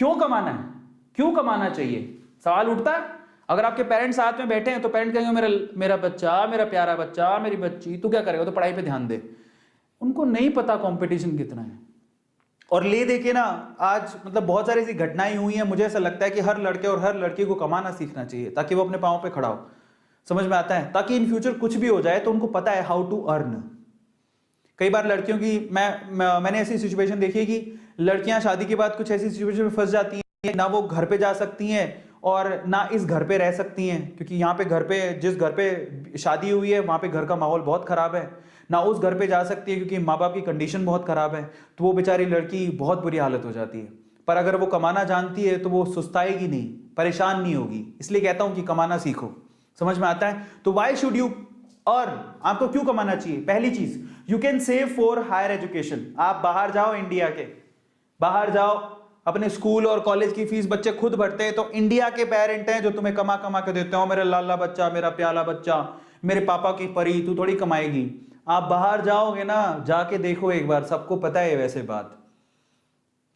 क्यों कमाना है, क्यों कमाना चाहिए, सवाल उठता है। अगर आपके पेरेंट्स साथ में बैठे हैं तो पेरेंट्स कहेंगे मेरा बच्चा, मेरा प्यारा बच्चा, मेरी बच्ची, तू क्या करेगा, तो पढ़ाई पे ध्यान दे। उनको नहीं पता कंपटीशन कितना है। और ले देके ना आज मतलब बहुत सारी ऐसी घटनाएं हुई हैं, मुझे ऐसा लगता है कि हर लड़के और हर लड़की को कमाना सीखना चाहिए ताकि वो अपने पांव पे खड़ा हो। समझ में आता है, ताकि इन फ्यूचर कुछ भी हो जाए तो उनको पता है हाउ टू अर्न। कई बार लड़कियों की मैंने ऐसी सिचुएशन देखी है कि लड़कियां शादी के बाद कुछ ऐसी सिचुएशन में फंस जाती हैं, ना वो घर पे जा सकती हैं और ना इस घर पे रह सकती हैं, क्योंकि यहाँ पे घर पे जिस घर पे शादी हुई है वहां पे घर का माहौल बहुत खराब है, ना उस घर पे जा सकती है क्योंकि माँ बाप की कंडीशन बहुत खराब है। तो वो बेचारी लड़की बहुत बुरी हालत हो जाती है। पर अगर वो कमाना जानती है तो वो सुस्ताएगी नहीं, परेशान नहीं होगी। इसलिए कहता हूं कि कमाना सीखो। समझ में आता है? तो वाई शुड यू अर्न, आपको क्यों कमाना चाहिए? पहली चीज, you can save for higher education. आप बाहर जाओ, इंडिया के बाहर जाओ, अपने स्कूल और कॉलेज की फीस बच्चे खुद भरते हैं, तो इंडिया के पेरेंट हैं जो तुम्हें कमा कमा के देते हो, मेरा लाला बच्चा, मेरा प्याला बच्चा, मेरे पापा की परी, तू थोड़ी कमाएगी। आप बाहर जाओगे ना, जाके देखो एक बार, सबको पता है वैसे बात,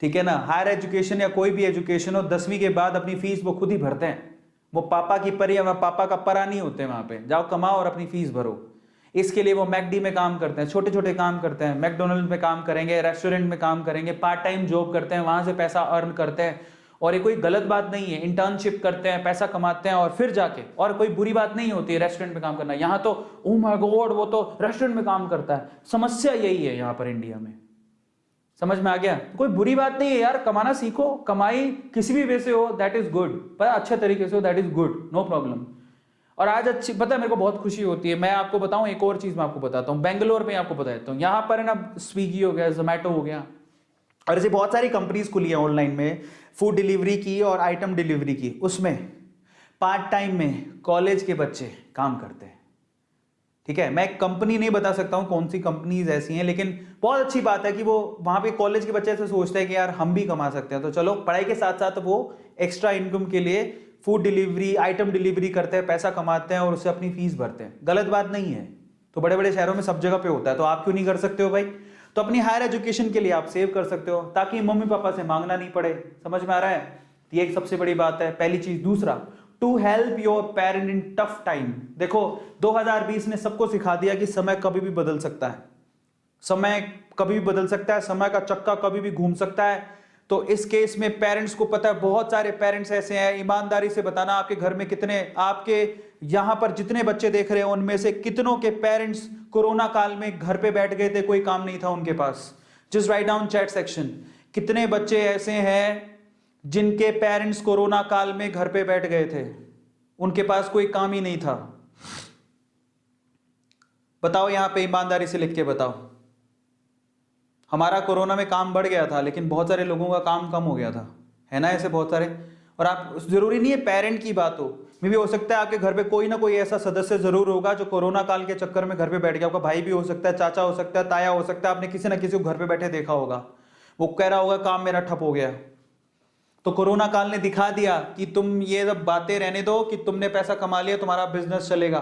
ठीक है ना। हायर एजुकेशन या कोई भी एजुकेशन हो, 10वीं के बाद अपनी फीस वो खुद ही भरते हैं। वो पापा की परी या पापा का परा नहीं होते। वहां पे जाओ, कमाओ और अपनी फीस भरो। इसके लिए वो मैकडी में काम करते हैं, छोटे छोटे काम करते हैं, मैकडोनल्ड में काम करेंगे, रेस्टोरेंट में काम करेंगे, पार्ट टाइम जॉब करते हैं, वहां से पैसा अर्न करते हैं। और ये कोई गलत बात नहीं है, इंटर्नशिप करते हैं, पैसा कमाते हैं और फिर जाके, और कोई बुरी बात नहीं होती है रेस्टोरेंट में काम करना। यहाँ तो ओह माय गॉड, वो तो रेस्टोरेंट में काम करता है। समस्या यही है यहाँ पर इंडिया में। समझ में आ गया? कोई बुरी बात नहीं है यार, कमाना सीखो। कमाई किसी भी वे से हो दैट इज गुड, पर अच्छे तरीके से हो that is good, no problem. और आज अच्छी, पता है मेरे को बहुत खुशी होती है। मैं आपको बताऊं एक और चीज मैं आपको बताता हूं, बेंगलोर में आपको बताता हूं। यहाँ पर है ना स्विगी हो गया, जोमैटो हो गया, और ऐसे बहुत सारी कंपनीज खुली है ऑनलाइन में, फूड डिलीवरी की और आइटम डिलीवरी की। उसमें पार्ट टाइम में कॉलेज के बच्चे काम करते हैं, ठीक है। मैं एक कंपनी नहीं बता सकता हूं कौन सी कंपनीज ऐसी हैं, लेकिन बहुत अच्छी बात है कि वो वहां पे कॉलेज के बच्चे ऐसे सोचते हैं कि यार हम भी कमा सकते हैं, तो चलो पढ़ाई के साथ साथ वो एक्स्ट्रा इनकम के लिए फूड डिलीवरी, आइटम डिलीवरी करते हैं, पैसा कमाते हैं और उससे अपनी फीस भरते हैं। गलत बात नहीं है, तो बड़े बड़े शहरों में सब जगह पे होता है, तो आप क्यों नहीं कर सकते हो भाई? तो अपनी हायर एजुकेशन के लिए आप सेव कर सकते हो ताकि मम्मी पापा से मांगना नहीं पड़े। समझ में आ रहा है? ये एक सबसे बड़ी बात है, पहली चीज। दूसरा, to help your parent in tough time. देखो 2020 ने सबको सिखा दिया कि समय कभी भी बदल सकता है, समय कभी भी बदल सकता है, समय का चक्का कभी भी घूम सकता है। तो इस केस में पेरेंट्स को पता है, बहुत सारे पेरेंट्स ऐसे हैं, ईमानदारी से बताना आपके घर में कितने, आपके यहां पर जितने बच्चे देख रहे हैं उनमें से कितनों के पेरेंट्स कोरोना काल में घर पे बैठ गए थे, कोई काम नहीं था उनके पास? Just write down chat section, कितने बच्चे ऐसे हैं जिनके पेरेंट्स कोरोना काल में घर पे बैठ गए थे, उनके पास कोई काम ही नहीं था? बताओ यहां पे, ईमानदारी से लिख के बताओ। हमारा कोरोना में काम बढ़ गया था, लेकिन बहुत सारे लोगों का काम कम हो गया था, है ना ऐसे बहुत सारे। और आप, जरूरी नहीं है पेरेंट की बात हो, मे भी हो सकता है आपके घर पे कोई ना कोई ऐसा सदस्य जरूर होगा जो कोरोना काल के चक्कर में घर पे बैठ गया होगा। भाई भी हो सकता है, चाचा हो सकता है, ताया हो सकता है, आपने किसी ना किसी को घर पे बैठे देखा होगा, वो कह रहा होगा काम मेरा ठप हो गया। तो कोरोना काल ने दिखा दिया कि तुम ये सब बातें रहने दो कि तुमने पैसा कमा लिया, तुम्हारा बिजनेस चलेगा,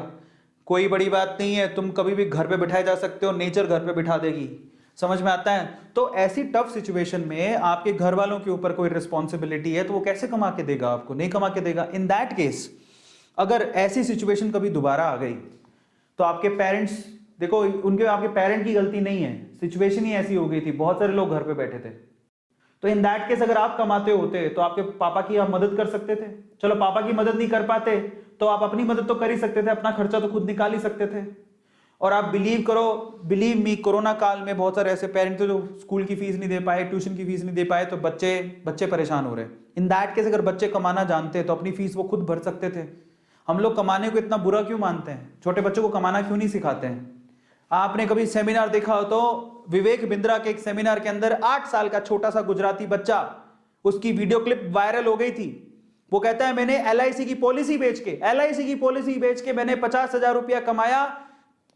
कोई बड़ी बात नहीं है, तुम कभी भी घर पे बिठाए जा सकते हो, नेचर घर पे बिठा देगी। समझ में आता है? तो ऐसी टफ सिचुएशन में आपके घर वालों के ऊपर कोई रिस्पॉन्सिबिलिटी है तो वो कैसे कमा के देगा आपको? नहीं कमा के देगा। इन दैट केस, अगर ऐसी सिचुएशन कभी दोबारा आ गई तो आपके पेरेंट्स, देखो उनके, आपके पेरेंट की गलती नहीं है, सिचुएशन ही ऐसी हो गई थी, बहुत सारे लोग घर पे बैठे थे। तो इन दैट केस अगर आप कमाते होते तो आपके पापा की आप मदद कर सकते थे। चलो पापा की मदद नहीं कर पाते तो आप अपनी मदद तो कर ही सकते थे, अपना खर्चा तो खुद निकाल ही सकते थे। और आप बिलीव करो, बिलीव मी, कोरोना काल में बहुत सारे ऐसे पेरेंट थे जो स्कूल की फीस नहीं दे पाए, ट्यूशन की फीस नहीं दे पाए, तो बच्चे परेशान हो रहे। इन दैट केस अगर बच्चे कमाना जानते तो अपनी फीस वो खुद भर सकते थे। हम लोग कमाने को इतना बुरा क्यों मानते हैं? छोटे बच्चों को कमाना क्यों नहीं सिखाते हैं? आपने कभी सेमिनार देखा हो तो विवेक बिंद्रा के एक सेमिनार के अंदर 8 साल का छोटा सा गुजराती बच्चा, उसकी वीडियो क्लिप वायरल हो गई थी। वो कहता है मैंने LIC की पॉलिसी बेच के मैंने 50,000 रुपया कमाया,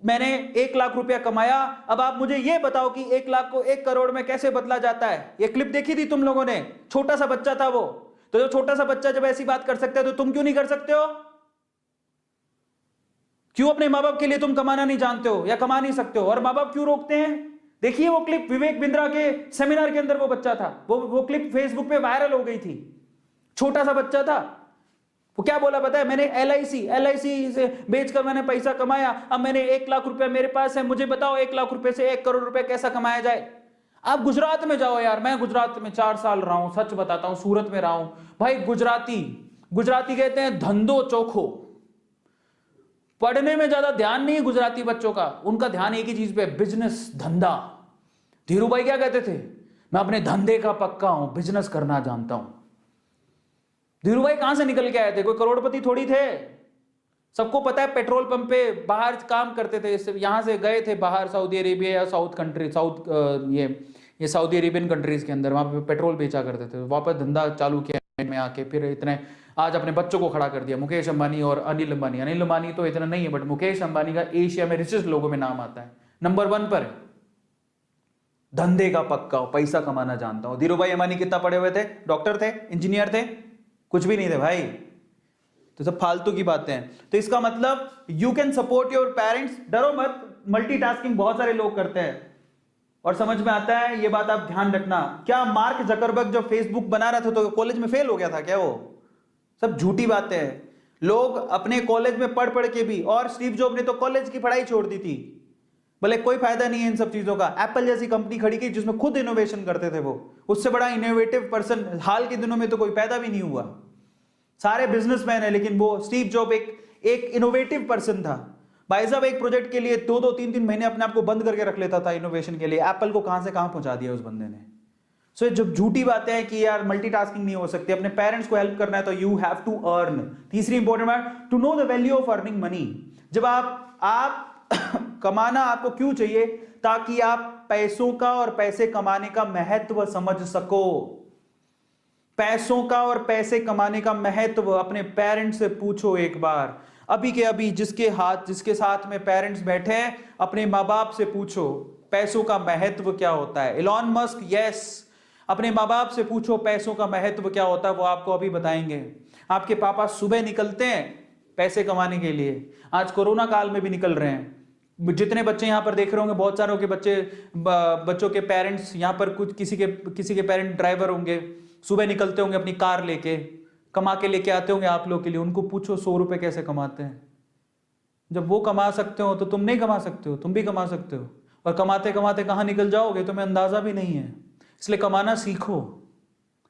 मैंने 1 लाख रुपया कमाया। अब आप मुझे ये बताओ कि 1 लाख को 1 करोड़ में कैसे बदला जाता है? ये क्लिप देखी थी तुम लोगों ने? छोटा सा बच्चा था वो। तो जो छोटा सा बच्चा जब ऐसी बात कर सकता है तो तुम क्यों नहीं कर सकते हो? क्यों अपने माँ बाप के लिए तुम कमाना नहीं जानते हो या कमा नहीं सकते हो? और माँ बाप क्यों रोकते हैं? देखिए वो क्लिप विवेक बिंद्रा के सेमिनार के अंदर वो बच्चा था, वो क्लिप फेसबुक पे वायरल हो गई थी। छोटा सा बच्चा था, वो क्या बोला पता है, मैंने एलआईसी से बेचकर मैंने पैसा कमाया, अब मैंने 1 लाख रुपया मेरे पास है, मुझे बताओ 1 लाख रुपए से 1 करोड़ रुपए कैसा कमाया जाए। आप गुजरात में जाओ यार, मैं गुजरात में 4 साल रहा हूं, सच बताता हूं, सूरत में रहा हूं भाई। गुजराती कहते हैं धंधो चोखो। पढ़ने में ज्यादा ध्यान नहीं है गुजराती बच्चों का, उनका ध्यान एक ही चीज पे, बिजनेस, धंधा। धीरू भाई क्या कहते थे, मैं अपने धंधे का पक्का हूं, बिजनेस करना जानता हूं। धीरू भाई कहां से निकल के आए थे, कोई करोड़पति थोड़ी थे। सबको पता है पेट्रोल पंप पे बाहर काम करते थे, यहां से गए थे बाहर सऊदी अरेबिया या ये सऊदी अरेबियन कंट्रीज के अंदर, वहां पे पेट्रोल बेचा करते थे, वापस धंधा चालू किया में आके, फिर इतने आज अपने बच्चों को खड़ा कर दिया। मुकेश अंबानी और अनिल अंबानी तो इतना नहीं है, बट मुकेश अंबानी का एशिया में रिचेस्ट लोगों में नाम आता है, नंबर 1 पर। धंधे का पक्का हो, पैसा कमाना जानता हूं। धीरू भाई अंबानी कितना पढ़े हुए थे, डॉक्टर थे, इंजीनियर थे, कुछ भी नहीं थे भाई, तो सब फालतू की बातें हैं। तो इसका मतलब you can support your parents, डरो मत। मल्टीटास्किंग बहुत सारे लोग करते हैं और समझ में आता है, ये बात आप ध्यान रखना। क्या मार्क जकरबर्ग जब फेसबुक बना रहा था तो कॉलेज में फेल हो गया था क्या? वो सब झूठी बातें हैं। लोग अपने कॉलेज में पढ़ के भी, और स्टीव जॉब ने तो कॉलेज की पढ़ाई छोड़ दी थी, भले कोई फायदा नहीं है इन सब चीजों का। एप्पल जैसी कंपनी खड़ी की जिसमें खुद इनोवेशन करते थे, वो उससे बड़ा इनोवेटिव पर्सन हाल के दिनों में तो कोई पैदा भी नहीं हुआ। सारे बिजनेसमैन है, लेकिन वो स्टीव जॉब एक इनोवेटिव पर्सन था भाई साहब। एक प्रोजेक्ट के लिए 2-2, 3-3 महीने अपने आप को बंद करके रख लेता था इनोवेशन के लिए। एप्पल को कहां से कहां पहुंचा दिया उस बंदे ने। सो जब झूठी बातें हैं कि यार मल्टीटास्किंग नहीं हो सकती, अपने पेरेंट्स को हेल्प करना है तो यू हैव टू अर्न। तीसरी इंपॉर्टेंट बात, to know the value of earning money. जब आप कमाना आपको क्यों चाहिए, ताकि आप पैसों का और पैसे कमाने का महत्व समझ सको। पैसों का और पैसे कमाने का महत्व अपने पेरेंट्स से पूछो एक बार। अभी के अभी जिसके साथ में पेरेंट्स बैठे हैं, अपने माँ बाप से पूछो पैसों का महत्व क्या होता है। इलॉन मस्क, यस, अपने माँ बाप से पूछो पैसों का महत्व क्या होता है, वो आपको अभी बताएंगे। आपके पापा सुबह निकलते हैं पैसे कमाने के लिए, आज कोरोना काल में भी निकल रहे हैं। जितने बच्चे यहाँ पर देख रहे होंगे, बहुत सारों के बच्चों के पेरेंट्स यहाँ पर, कुछ किसी के पेरेंट ड्राइवर होंगे, सुबह निकलते होंगे अपनी कार लेके, कमा के लेके आते होंगे आप लोग के लिए। उनको पूछो 100 रुपए कैसे कमाते हैं। जब वो कमा सकते हो तो तुम नहीं कमा सकते हो, तुम भी कमा सकते हो। और कमाते कमाते कहाँ निकल जाओगे तुम्हें अंदाजा भी नहीं है। इसलिए कमाना सीखो।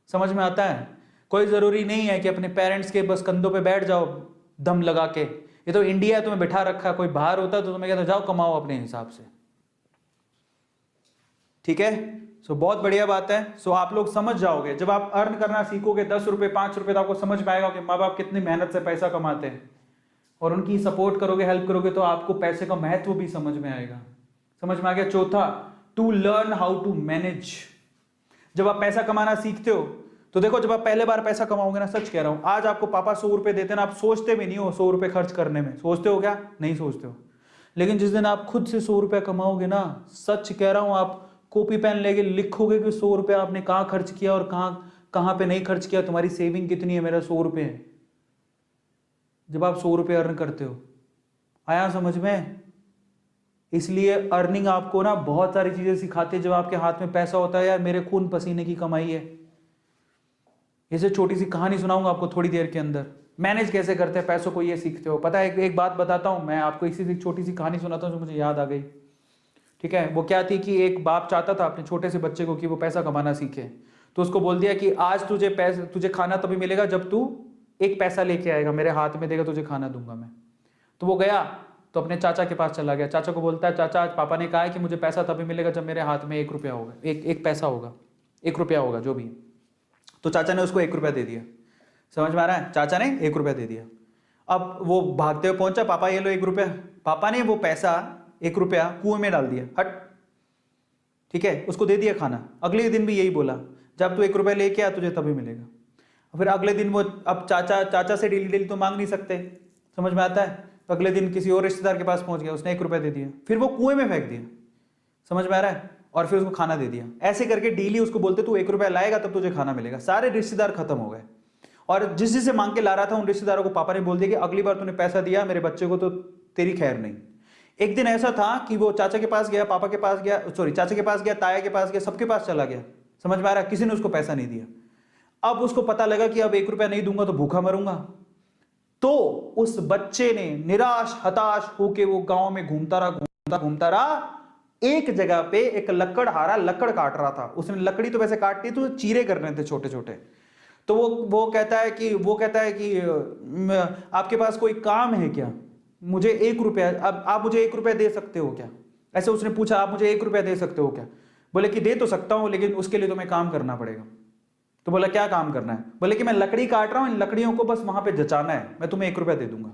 समझ में आता है? कोई जरूरी नहीं है कि अपने पेरेंट्स के बस कंधों पे बैठ जाओ दम लगा के। ये तो इंडिया है, तुम्हें बिठा रखा है। कोई बाहर होता तो तुम्हें कहता जाओ कमाओ अपने हिसाब से। ठीक है, सो बहुत बढ़िया बात है। सो आप लोग समझ जाओगे, जब आप अर्न करना सीखोगे 10 रुपए 5 रुपए, तो आपको समझ में आएगा कि माँ बाप कितनी मेहनत से पैसा कमाते हैं, और उनकी सपोर्ट करोगे, हेल्प करोगे, तो आपको पैसे का महत्व भी समझ में आएगा। समझ में आ गया? चौथा, to learn how to manage. जब आप पैसा कमाना सीखते हो तो देखो, जब आप पहले बार पैसा कमाओगे ना, सच कह रहा हूं, आज आपको पापा 100 रुपए देते ना, आप सोचते भी नहीं हो 100 रुपए खर्च करने में। सोचते हो क्या? नहीं सोचते हो। लेकिन जिस दिन आप खुद से 100 रुपया कमाओगे ना, सच कह रहा हूं, आप कॉपी पेन लेके लिखोगे कि 100 रुपया आपने कहां खर्च किया और कहां पे नहीं खर्च किया, तुम्हारी सेविंग कितनी है। मेरा 100 रुपये है। जब आप 100 रुपये अर्न करते हो, आया समझ में? इसलिए अर्निंग आपको ना बहुत सारी चीजें सिखाती है। जब आपके हाथ में पैसा होता है, यार मेरे खून पसीने की कमाई है। इसे छोटी सी कहानी सुनाऊंगा आपको थोड़ी देर के अंदर, मैनेज कैसे करते हैं पैसों को, ये सीखते हो। पता है, एक बात बताता हूं मैं आपको, इसी से छोटी सी कहानी सुनाता हूं जो मुझे याद आ गई। ठीक है, वो क्या थी कि एक बाप चाहता था अपने छोटे से बच्चे को कि वो पैसा कमाना सीखे। तो उसको बोल दिया कि आज तुझे खाना तभी मिलेगा जब तू 1 पैसा लेके आएगा, मेरे हाथ में देगा, तुझे खाना दूंगा मैं। तो वो गया तो अपने चाचा के पास चला गया। चाचा को बोलता है, चाचा आज पापा ने कहा है कि मुझे पैसा तभी मिलेगा जब मेरे हाथ में 1 रुपया होगा, एक पैसा होगा, 1 रुपया होगा, जो भी। तो चाचा ने उसको 1 रुपया दे दिया। समझ में आ रहा है? चाचा ने 1 रुपया दे दिया। अब वो भागते हुए पहुंचा, पापा ये लो 1 रुपया। पापा ने वो पैसा 1 रुपया कुएं में डाल दिया, हट। ठीक है, उसको दे दिया खाना। अगले दिन भी यही बोला, जब तू 1 रुपया लेके आ तुझे तभी मिलेगा। फिर अगले दिन वो, अब चाचा से डेली तो मांग नहीं सकते, समझ में आता है? तो अगले दिन किसी और रिश्तेदार के पास पहुंच गया, उसने 1 रुपया दे दिया, फिर वो कुएं में फेंक दिया। समझ में आ रहा है? और फिर उसको खाना दे दिया। ऐसे करके डेली उसको बोलते तू 1 रुपया लाएगा तब तुझे खाना मिलेगा। सारे रिश्तेदार खत्म हो गए, और जिससे मांग के ला रहा था उन रिश्तेदारों को पापा ने बोल दिया कि अगली बार तूने पैसा दिया मेरे बच्चे को तो तेरी खैर नहीं। एक दिन ऐसा था कि वो चाचा के पास गया, पापा के पास गया, सॉरी चाचा के पास गया, ताया के पास गया, सबके पास चला गया, समझ में आ रहा है, किसी ने उसको पैसा नहीं दिया। अब उसको पता लगा कि अब 1 रुपया नहीं दूंगा तो भूखा मरूंगा। तो उस बच्चे ने निराश हताश होके वो गांव में घूमता रहा, एक जगह पे एक लकड़हारा लकड़ काट रहा था। उसने लकड़ी तो वैसे काटती तो चीरे करने थे छोटे छोटे। तो वो कहता है कि आपके पास कोई काम है क्या, मुझे 1 रुपया, अब आप मुझे 1 रुपया दे सकते हो क्या, ऐसे उसने पूछा, आप मुझे 1 रुपया दे सकते हो क्या? बोले कि दे तो सकता हूं, लेकिन उसके लिए तुम्हें काम करना पड़ेगा। तो बोला क्या काम करना है? बोले कि मैं लकड़ी काट रहा हूं, इन लकड़ियों को बस वहां पे जचाना है, मैं तुम्हें 1 रुपया दे दूंगा।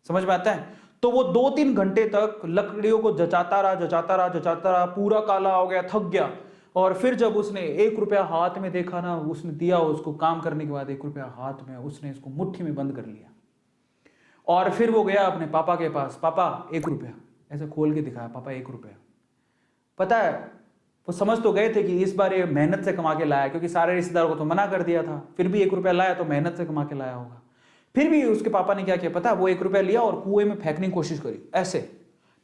समझ में आता है? तो वो 2-3 घंटे तक लकड़ियों को जचाता रहा, पूरा काला हो गया, थक गया। और फिर जब उसने 1 रुपया हाथ में देखा ना, उसने दिया उसको, काम करने के बाद 1 रुपया हाथ में, उसने इसको मुट्ठी में बंद कर लिया। और फिर वो गया अपने पापा के पास, पापा 1 रुपया, ऐसे खोल के दिखाया, पापा 1 रुपया। पता है वो समझ तो गए थे कि इस बार ये मेहनत से कमा के लाया, क्योंकि सारे रिश्तेदारों को तो मना कर दिया था, फिर भी 1 रुपया लाया तो मेहनत से कमा के लाया होगा। फिर भी उसके पापा ने क्या किया पता है, वो 1 रुपया लिया और कुएं में फेंकने की कोशिश करी। ऐसे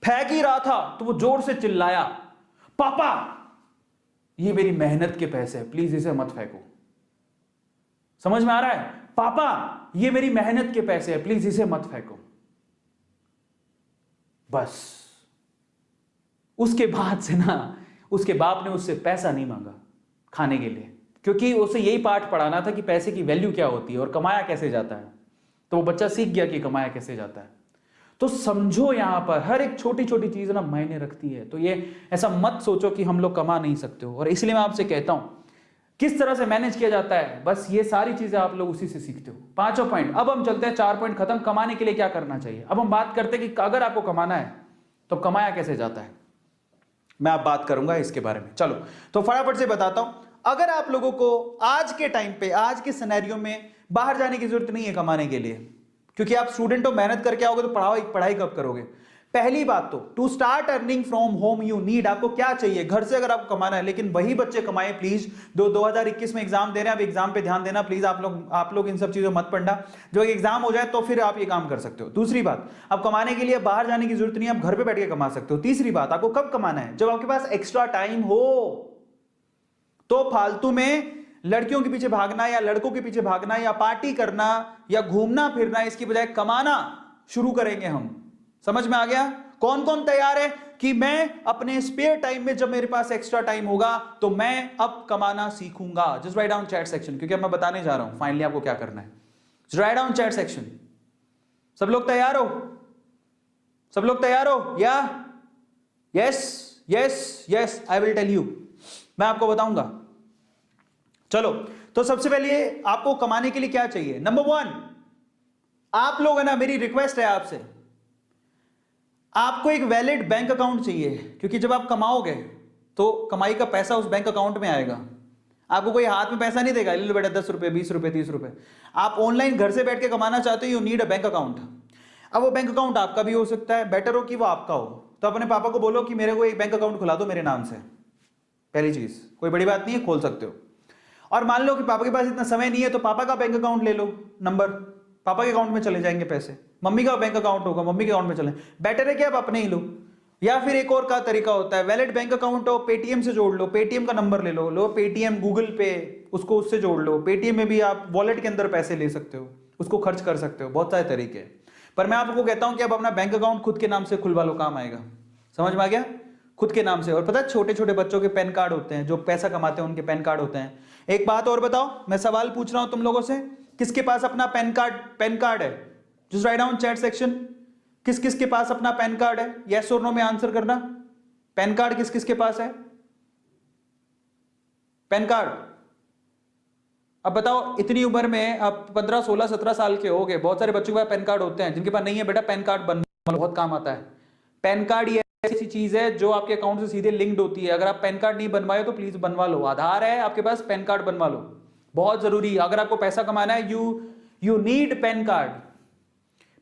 फेंक ही रहा था तो वो जोर से चिल्लाया, पापा ये मेरी मेहनत के पैसे हैं, प्लीज इसे मत फेंको। समझ में आ रहा है? पापा ये मेरी मेहनत के पैसे हैं, प्लीज इसे मत फेंको। बस उसके बाद से ना उसके बाप ने उससे पैसा नहीं मांगा खाने के लिए, क्योंकि उसे यही पाठ पढ़ाना था कि पैसे की वैल्यू क्या होती है और कमाया कैसे जाता है। तो वो बच्चा सीख गया कि कमाया कैसे जाता है। तो समझो यहां पर हर एक छोटी छोटी चीज ना मायने रखती है। तो ये ऐसा मत सोचो कि हम लोग कमा नहीं सकते हो। और इसलिए मैं आपसे कहता हूं किस तरह से मैनेज किया जाता है, बस ये सारी चीजें आप लोग उसी से सीखते हो। 5 पॉइंट। अब हम चलते हैं 4 पॉइंट खत्म, कमाने के लिए क्या करना चाहिए। अब हम बात करते हैं कि अगर आपको कमाना है तो कमाया कैसे जाता है, मैं आप बात करूंगा इसके बारे में। चलो तो फटाफट से बताता हूं। अगर आप लोगों को आज के टाइम पे, आज के सिनेरियो में बाहर जाने की जरूरत नहीं है कमाने के लिए, क्योंकि आप स्टूडेंट हो, मेहनत करके आओगे तो पढ़ाई कब करोगे। पहली बात तो to start earning from home you need, आपको क्या चाहिए घर से अगर आपको कमाना है। लेकिन वही बच्चे कमाएं प्लीज 2021 में एग्जाम दे रहे हैं, आप एग्जाम पे ध्यान देना प्लीज। आप लोग इन सब चीजों मत पढ़ना, जो एग्जाम हो जाए तो फिर आप ये काम कर सकते हो। दूसरी बात, अब कमाने के लिए बाहर जाने की जरूरत नहीं है, आप घर पे बैठ के कमा सकते हो। तीसरी बात, आपको कब कमाना है, जब आपके पास एक्स्ट्रा टाइम हो। तो फालतू में लड़कियों के पीछे भागना या लड़कों के पीछे भागना या पार्टी करना या घूमना फिरना, इसकी बजाय कमाना शुरू करेंगे हम। समझ में आ गया? कौन कौन तैयार है कि मैं अपने स्पेयर टाइम में, जब मेरे पास एक्स्ट्रा टाइम होगा तो मैं अब कमाना सीखूंगा। Just write down chat section, क्योंकि अब मैं बताने जा रहा हूं फाइनली आपको क्या करना है। Just write down chat section. सब लोग तैयार हो? सब लोग तैयार हो? या yes yes yes, I will tell you, मैं आपको बताऊंगा। चलो तो सबसे पहले आपको कमाने के लिए क्या चाहिए। नंबर 1, आप लोग है ना, मेरी रिक्वेस्ट है आपसे, आपको एक वैलिड बैंक अकाउंट चाहिए। क्योंकि जब आप कमाओगे तो कमाई का पैसा उस बैंक अकाउंट में आएगा। आपको कोई हाथ में पैसा नहीं देगा, ले लो बेटा 10 रुपए 20 रुपए 30 रुपए। आप ऑनलाइन घर से बैठ के कमाना चाहते हो, you need a bank account. अब वो बैंक अकाउंट आपका भी हो सकता है, बेटर हो कि वो आपका हो। तो अपने पापा को बोलो कि मेरे को एक बैंक अकाउंट खुला दो मेरे नाम से। पहली चीज, कोई बड़ी बात नहीं है, खोल सकते हो। और मान लो कि पापा के पास इतना समय नहीं है, तो पापा का बैंक अकाउंट ले लो, नंबर पापा के अकाउंट में चले जाएंगे पैसे। मम्मी का बैंक अकाउंट होगा, मम्मी के अकाउंट में चले। बेटर है कि आप अपने ही लो। या फिर एक और का तरीका होता है, वैलिड बैंक अकाउंट हो, पेटीएम से जोड़ लो, पेटीएम का नंबर ले लो पेटीएम, गूगल पे, उसको उससे जोड़ लो। पेटीएम में भी आप वॉलेट के अंदर पैसे ले सकते हो, उसको खर्च कर सकते हो, बहुत सारे तरीके हैं। पर मैं आपको कहता हूं कि आप अपना बैंक अकाउंट खुद के नाम से खुलवा लो, काम आएगा। समझ में आ गया? खुद के नाम से। और पता है छोटे छोटे बच्चों के पैन कार्ड होते हैं, जो पैसा कमाते हैं उनके पैन कार्ड होते हैं। एक बात और बताओ, मैं सवाल पूछ रहा हूं तुम लोगों से, किसके पास अपना पैन कार्ड है? Just write down chat section, किस किस के पास अपना पैन कार्ड है? यस और नो में आंसर करना। पैन कार्ड किस किस के पास है? Pan card. अब बताओ, इतनी उम्र में आप 15 16 17 साल के हो गए, बहुत सारे बच्चों के पास पैन कार्ड होते हैं। जिनके पास नहीं है बेटा, पैन कार्ड बनवा लो, बहुत काम आता है। पैन कार्ड ये ऐसी चीज है जो आपके अकाउंट से सीधे लिंक्ड होती है। अगर आप पैन कार्ड नहीं बनवाए तो प्लीज बनवा लो। आधार है आपके पास, पैन कार्ड बनवा लो, बहुत जरूरी है। अगर आपको पैसा कमाना है, you need pan card.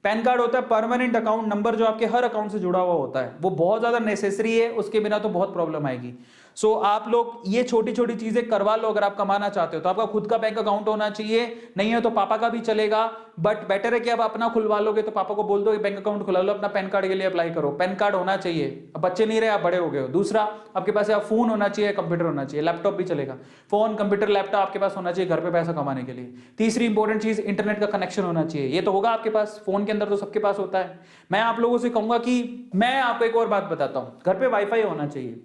Pan card होता है परमानेंट अकाउंट नंबर, जो आपके हर अकाउंट से जुड़ा हुआ होता है। वो बहुत ज्यादा नेसेसरी है, उसके बिना तो बहुत प्रॉब्लम आएगी। सो आप लोग ये छोटी छोटी चीजें करवा लो अगर आप कमाना चाहते हो। तो आपका खुद का बैंक अकाउंट होना चाहिए, नहीं है तो पापा का भी चलेगा, बट बेटर है कि आप अपना खुलवा लोगे तो पापा को बोल दो कि बैंक अकाउंट खुला लो, अपना पैन कार्ड के लिए अप्लाई करो। पैन कार्ड होना चाहिए, अब बच्चे नहीं रहे, आप बड़े हो गए हो। दूसरा, आपके पास या फोन होना चाहिए, कंप्यूटर होना चाहिए, लैपटॉप भी चलेगा। फोन, कंप्यूटर, लैपटॉप आपके पास होना चाहिए घर पे पैसा कमाने के लिए। तीसरी इंपॉर्टेंट चीज, इंटरनेट का कनेक्शन होना चाहिए। ये तो होगा आपके पास, फोन के अंदर तो सबके पास होता है। मैं आप लोगों से कहूंगा कि मैं आपको एक और बात बताता हूं, घर पे वाईफाई होना चाहिए।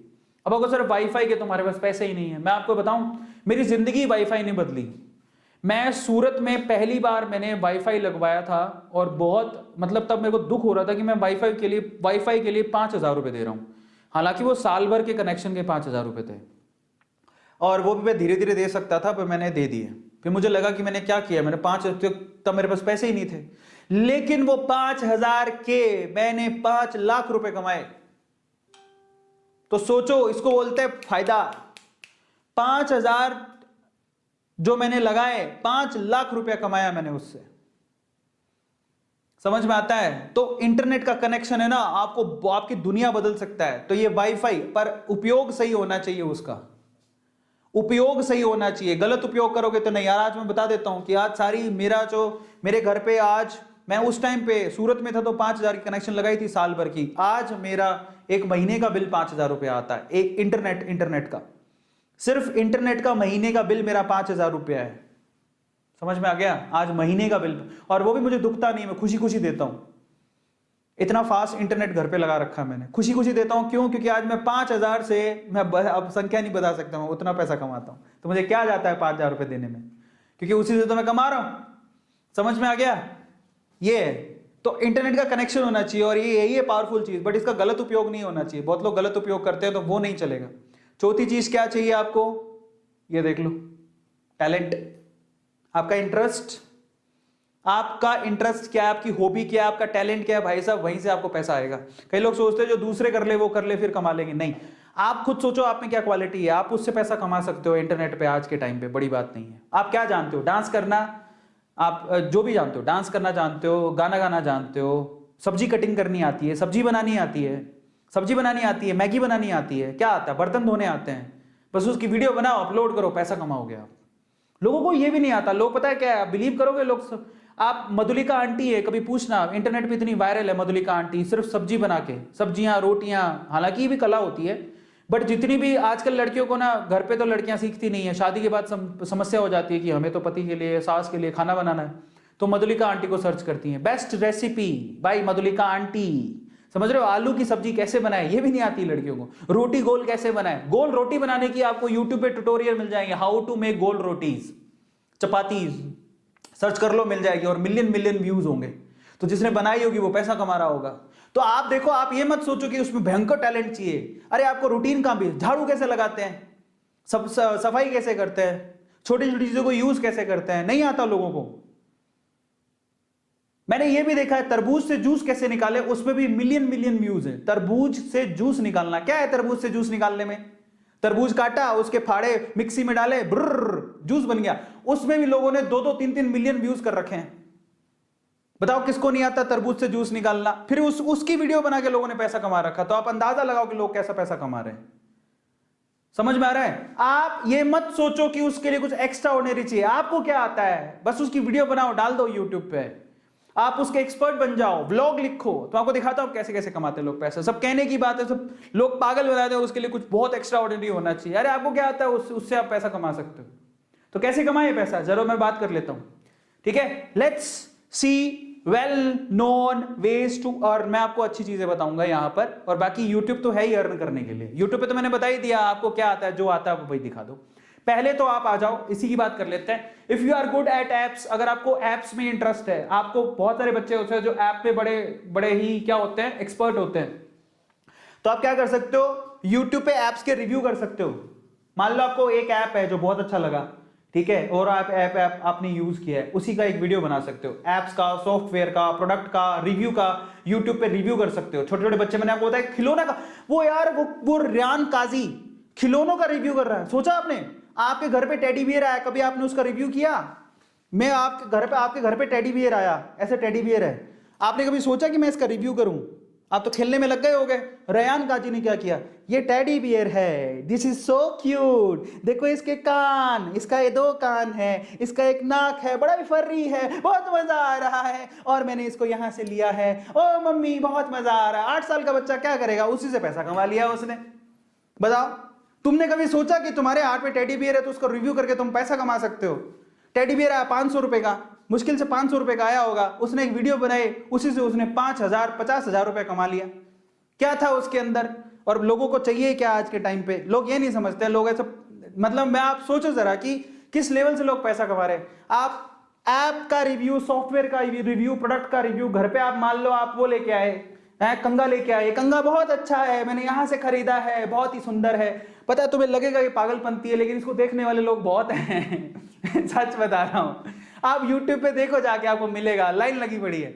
अब अगर सिर्फ वाईफाई के तुम्हारे पास पैसे ही नहीं है, मैं आपको बताऊं मेरी जिंदगी वाईफाई ने बदली। मैं सूरत में पहली बार मैंने वाईफाई लगवाया था और बहुत मतलब तब मेरे को दुख हो रहा था कि मैं वाईफाई के लिए 5,000 रुपए दे रहा हूं। हालांकि वो साल भर के कनेक्शन के 5,000 रुपए थे और वो भी मैं धीरे धीरे दे सकता था, पर मैंने दे दिए। फिर मुझे लगा कि मैंने क्या किया, मैंने 5, तब मेरे पास पैसे ही नहीं थे, लेकिन वो 5,000 के मैंने 5 लाख रुपए कमाए। तो सोचो, इसको बोलते हैं फायदा। 5,000 जो मैंने लगाए, 5 लाख रुपया कमाया मैंने उससे। समझ में आता है? तो इंटरनेट का कनेक्शन है ना, आपको आपकी दुनिया बदल सकता है। तो ये वाईफाई पर उपयोग सही होना चाहिए, उसका उपयोग सही होना चाहिए। गलत उपयोग करोगे तो नहीं। यार आज मैं बता देता हूं कि आज सारी मेरे घर पे, आज मैं उस टाइम पे सूरत में था तो 5,000 की कनेक्शन लगाई थी साल भर की। आज मेरा एक महीने का बिल 5,000 रुपया आता है, एक इंटरनेट का, सिर्फ इंटरनेट का महीने का बिल मेरा 5,000 रुपया है। समझ में आ गया? आज महीने का बिल, और वो भी मुझे दुखता नहीं, मैं खुशी खुशी देता हूं। इतना फास्ट इंटरनेट घर पे लगा रखा है मैंने, खुशी खुशी देता हूं। क्यों? क्योंकि आज मैं 5,000 से, मैं अब संख्या नहीं बता सकता, मैं उतना पैसा कमाता हूं। तो मुझे क्या जाता है 5,000 रुपए देने में, क्योंकि उसी से तो मैं कमा रहा हूं। समझ में आ गया? ये तो इंटरनेट का कनेक्शन होना चाहिए और ये यही है पावरफुल चीज, बट इसका गलत उपयोग नहीं होना चाहिए। बहुत लोग गलत उपयोग करते हैं तो वो नहीं चलेगा। चौथी चीज क्या चाहिए आपको, ये देख लो, टैलेंट। आपका इंटरेस्ट, आपका इंटरेस्ट क्या है, आपकी हॉबी क्या है, आपका टैलेंट क्या है, भाई साहब, वहीं से आपको पैसा आएगा। कई लोग सोचते हैं जो दूसरे कर ले वो कर ले फिर कमा लेंगे, नहीं। आप खुद सोचो आप में क्या क्वालिटी है, आप उससे पैसा कमा सकते हो इंटरनेट पे आज के टाइम पे, बड़ी बात नहीं है। आप क्या जानते हो, डांस करना, आप जो भी जानते हो, डांस करना जानते हो, गाना गाना जानते हो, सब्जी कटिंग करनी आती है, सब्जी बनानी आती है, मैगी बनानी आती है, क्या आता है, बर्तन धोने आते हैं, बस उसकी वीडियो बनाओ, अपलोड करो, पैसा कमाओगे आप। लोगों को ये भी नहीं आता। लोग पता है क्या है, बिलीव करोगे लोग, आप मधुलिका आंटी है, कभी पूछना, इंटरनेट पे इतनी वायरल है मधुलिका आंटी, सिर्फ सब्जी बना के, सब्जियां, रोटियां, हालांकि ये भी कला होती है, बट जितनी भी आजकल लड़कियों को ना, घर पे तो लड़कियां सीखती नहीं है, शादी के बाद समस्या हो जाती है कि हमें तो पति के लिए, सास के लिए खाना बनाना है, तो मधुलिका आंटी को सर्च करती हैं, best recipe by Madhulika aunty. समझ रहे हो? आलू की सब्जी कैसे बनाए, ये भी नहीं आती लड़कियों को। रोटी गोल कैसे बनाए, गोल रोटी बनाने की आपको यूट्यूब पे ट्यूटोरियल मिल जाएंगे, हाउ टू मेक गोल रोटीज, चपातीज, सर्च कर लो, मिल जाएगी, और मिलियन व्यूज होंगे। तो जिसने बनाई होगी वो पैसा कमा रहा होगा। तो आप देखो, आप ये मत सोचो कि उसमें भयंकर टैलेंट चाहिए। अरे आपको रूटीन काम भी, झाड़ू कैसे लगाते हैं, सफाई कैसे करते हैं, छोटी छोटी चीजों को यूज कैसे करते हैं, नहीं आता लोगों को। मैंने ये भी देखा है, तरबूज से जूस कैसे निकाले, उसमें भी मिलियन व्यूज है। तरबूज से जूस निकालना, क्या है तरबूज से जूस निकालने में, तरबूज काटा, उसके फाड़े मिक्सी में डाले, ब्रर, जूस बन गया। उसमें भी लोगों ने 2-2, 3-3 मिलियन व्यूज कर रखे हैं। बताओ किसको नहीं आता तरबूज से जूस निकालना। फिर उसकी वीडियो बना के लोगों ने पैसा कमा रखा। तो आप अंदाजा लगाओ कि लोग कैसा पैसा कमा रहे हैं। समझ में आ रहा है? आप ये मत सोचो कि उसके लिए कुछ एक्स्ट्रा ऑर्डिनरी चाहिए। आपको क्या आता है, बस उसकी वीडियो बनाओ, डाल दो यूट्यूब पे, आप उसके एक्सपर्ट बन जाओ, व्लॉग लिखो, तो आपको दिखाता हूं कैसे कैसे कमाते हैं लोग पैसा। सब कहने की बात है, सब लोग पागल बनाते हैं, उसके लिए कुछ बहुत एक्स्ट्रा ऑर्डिनरी होना चाहिए। अरे आपको क्या आता है, उससे आप पैसा कमा सकते हो। तो कैसे कमाए पैसा, जरूर मैं बात कर लेता हूं, ठीक है। Let's see well known ways to earn. मैं आपको अच्छी चीजें बताऊंगा यहां पर, और बाकी यूट्यूब तो है ही अर्न करने के लिए। यूट्यूब पे तो मैंने बता ही दिया आपको क्या आता है, जो आता है वो भाई दिखा दो। पहले तो आप आ जाओ, इसी की बात कर लेते हैं। If you are good at apps, अगर आपको एप्स में इंटरेस्ट है, आपको बहुत सारे बच्चे होते हैं जो ऐप पे बड़े बड़े ही क्या होते हैं, एक्सपर्ट होते हैं, तो आप क्या कर सकते हो, यूट्यूब पे एप्स के रिव्यू कर सकते हो। मान लो आपको एक ऐप है जो बहुत अच्छा लगा, ठीक है, और आप ऐप आपने यूज किया है, उसी का एक वीडियो बना सकते हो। एप्स का, सॉफ्टवेयर का, प्रोडक्ट का रिव्यू का यूट्यूब पे रिव्यू कर सकते हो। छोटे छोटे बच्चे, मैंने आपको बताया खिलौना का, वो यार वो रियान काजी खिलौनों का रिव्यू कर रहा है। सोचा आपने, आपके घर पे टेडी बियर आया, कभी आपने उसका रिव्यू किया? मैं आपके घर पे टेडी बियर आया, ऐसे टेडी बियर है, आपने कभी सोचा कि मैं इसका रिव्यू करूं? आप तो खेलने में लग गए होगे। रेयान काजी ने क्या किया, ये टेडी बियर है, दिस इज सो क्यूट, देखो इसके कान, इसका ये 2 कान है, इसका एक नाक है, बड़ा भी फर्री है, बहुत मजा आ रहा है, और मैंने इसको यहां से लिया है, ओ मम्मी बहुत मजा आ रहा है। 8 साल का बच्चा क्या करेगा, उसी से पैसा कमा लिया उसने। बताओ, तुमने कभी सोचा कि तुम्हारे हाथ में टेडी बियर है तो उसको रिव्यू करके तुम पैसा कमा सकते हो? टेडी बियर आया 500 रुपए का, मुश्किल से 500 रुपए का आया होगा, उसने एक वीडियो बनाई, उसी से उसने 5,000 50,000 रुपए कमा लिया। क्या था उसके अंदर? और लोगों को चाहिए क्या आज के टाइम पे? लोग ये नहीं समझते। लोग ऐसा, मतलब मैं, आप सोचो जरा कि किस लेवल से लोग पैसा कमा रहे हैं। आप ऐप का रिव्यू, सॉफ्टवेयर का रिव्यू, प्रोडक्ट का रिव्यू, घर पे आप मान लो आप वो लेके आए, कंगा लेके आए, कंगा बहुत अच्छा है, मैंने यहां से खरीदा है, बहुत ही सुंदर है। पता है तुम्हें लगेगा कि पागलपंती है, लेकिन इसको देखने वाले लोग बहुत हैं। सच बता रहा हूं, आप YouTube पे देखो जाके, आपको मिलेगा, लाइन लगी पड़ी है।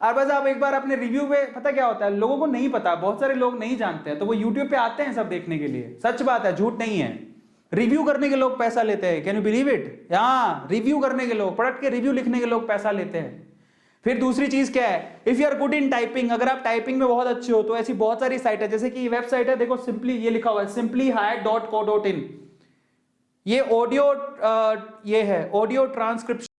और बस आप एक बार अपने रिव्यू पे, पता क्या होता है, लोगों को नहीं पता, बहुत सारे लोग नहीं जानते हैं, तो वो YouTube पे आते हैं सब देखने के लिए। सच बात है, झूठ नहीं है। रिव्यू करने के लोग पैसा लेते हैं, कैन यू बिलीव इट? हाँ, रिव्यू करने के लोग, प्रोडक्ट के रिव्यू लिखने के लोग पैसा लेते हैं। फिर दूसरी चीज क्या है, if you are good in typing, अगर आप टाइपिंग में बहुत अच्छे हो तो ऐसी बहुत सारी साइट है, जैसे कि वेबसाइट है, देखो सिंपली, ये लिखा हुआ है simplyhire.co.in, ये ऑडियो, ये है ऑडियो ट्रांसक्रिप्शन